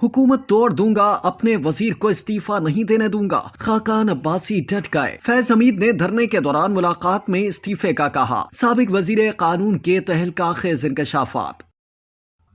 हुकूमत तोड़ दूंगा, अपने वजीर को इस्तीफा नहीं देने दूंगा। खाकान अब्बासी डट गए। फैज हमीद ने धरने के दौरान मुलाकात में इस्तीफे का कहा। साबिक वजीर कानून के तहलका खेज इंकशाफात।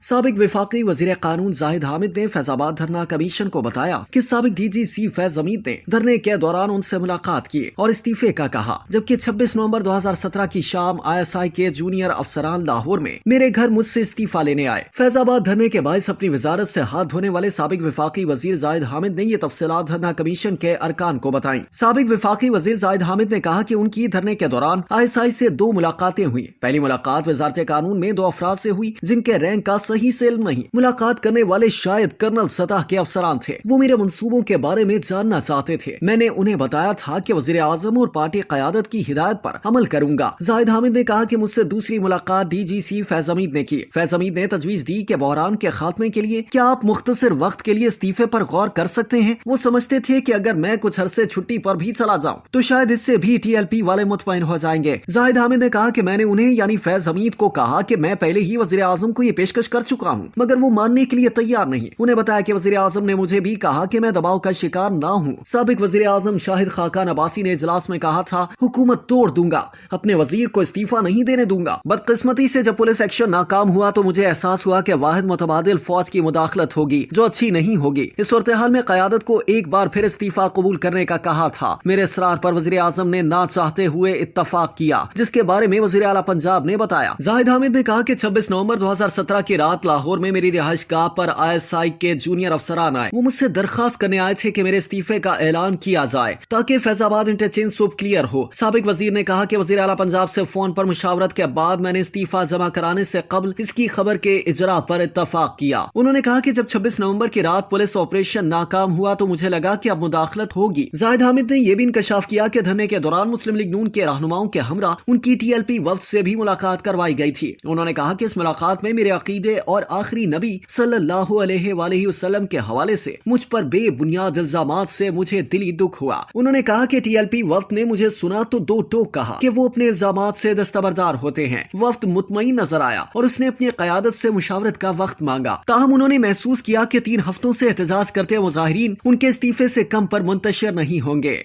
साबिक विफाकी वजीर कानून जाहिद हामिद ने फैजाबाद धरना कमीशन को बताया कि साबिक डीजीसी फैज हमीद ने धरने के दौरान उनसे मुलाकात की और इस्तीफे का कहा, जबकि 26 नवंबर 2017 की शाम ISI के जूनियर अफसरान लाहौर में मेरे घर मुझसे इस्तीफा लेने आए। फैजाबाद धरने के बायस अपनी वजारत से हाथ धोने वाले साबिक विफाकी वजीर जाहिद हामिद ने ये तफसीलात धरना कमीशन के अरकान को बताई। साबिक विफाकी वजीर जाहिद हामिद ने कहा कि उनकी धरने के दौरान ISI से 2 मुलाकातें हुई। पहली मुलाकात वजारत कानून में 2 अफराद से हुई जिनके रैंक का सही से इल्म नहीं। मुलाकात करने वाले शायद कर्नल सतह के अफसरान थे। वो मेरे मंसूबों के बारे में जानना चाहते थे। मैंने उन्हें बताया था कि वजीर आजम और पार्टी क़यादत की हिदायत पर अमल करूंगा। जाहिद हामिद ने कहा कि मुझसे दूसरी मुलाकात डीजीसी फैज हमीद ने की। फैज हमीद ने तजवीज दी कि बहरान के खात्मे के लिए क्या आप मुख्तसर वक्त के लिए इस्तीफे पर गौर कर सकते हैं। वो समझते थे कि अगर मैं कुछ अरसे छुट्टी पर भी चला जाऊं तो शायद इससे भी TLP वाले मुतमईन हो जाएंगे। जाहिद हामिद ने कहा कि मैंने उन्हें यानी फैज हमीद को कहा कि मैं पहले ही वजीर आजम को ये पेशकश कर चुका हूँ, मगर वो मानने के लिए तैयार नहीं। उन्हें बताया कि वजीर आजम ने मुझे भी कहा कि मैं दबाव का शिकार ना हूँ। साबिक वजीर आजम शाहिद खाकान अब्बासी ने इजलास में कहा था, हुकूमत तोड़ दूंगा, अपने वजीर को इस्तीफा नहीं देने दूंगा। बदकिस्मती से जब पुलिस एक्शन नाकाम हुआ तो मुझे एहसास हुआ कि वाहिद मुतबादिल फौज की मुदाखलत होगी जो अच्छी नहीं होगी। इस सूरत हाल में क़यादत को एक बार फिर इस्तीफा कबूल करने का कहा था। मेरे इसरार पर वजीर आजम ने ना चाहते हुए इत्तफाक किया, जिसके बारे में वजीर आला पंजाब ने बताया। जाहिद हामिद ने कहा कि 26 नवंबर 2017 की रात लाहौर में मेरी रिहाइश गाह पर ISI के जूनियर अफसरान आए। वो मुझसे दरखास्त करने आए थे कि मेरे इस्तीफे का ऐलान किया जाए ताकि फैजाबाद इंटरचेंज सुब क्लियर हो। साबिक वजीर ने कहा कि वजीर आला पंजाब से फोन पर मुशावरत के बाद मैंने इस्तीफा जमा कराने से कबल इसकी खबर के इजरा पर इत्तफाक किया। उन्होंने कहा कि जब 26 नवंबर की रात पुलिस ऑपरेशन नाकाम हुआ तो मुझे लगा कि अब मुदाखलत होगी। जाहिद हामिद ने यह भी इंकशाफ किया कि धरने के दौरान मुस्लिम लीग नून के रहनुमाओं के हमरा उनकी TLP वफ्द से भी मुलाकात करवाई गई थी। उन्होंने कहा कि इस मुलाकात में मेरे अकीदे और आखिरी नबी सल्लल्लाहु अलैहि वसल्लम के हवाले से मुझ पर बेबुनियाद इल्जामात से मुझे दिली दुख हुआ। उन्होंने कहा कि TLP वफ्द ने मुझे सुना तो 2 टोक कहा कि वो अपने इल्जामात से दस्तबरदार होते हैं। वफ्द मुतमईन नजर आया और उसने अपनी क़यादत से मुशावरत का वक्त मांगा। ताहम उन्होंने महसूस किया कि 3 हफ्तों से एहतजाज करते मुजाहिरीन उनके इस्तीफे से कम पर मुंतशिर नहीं होंगे।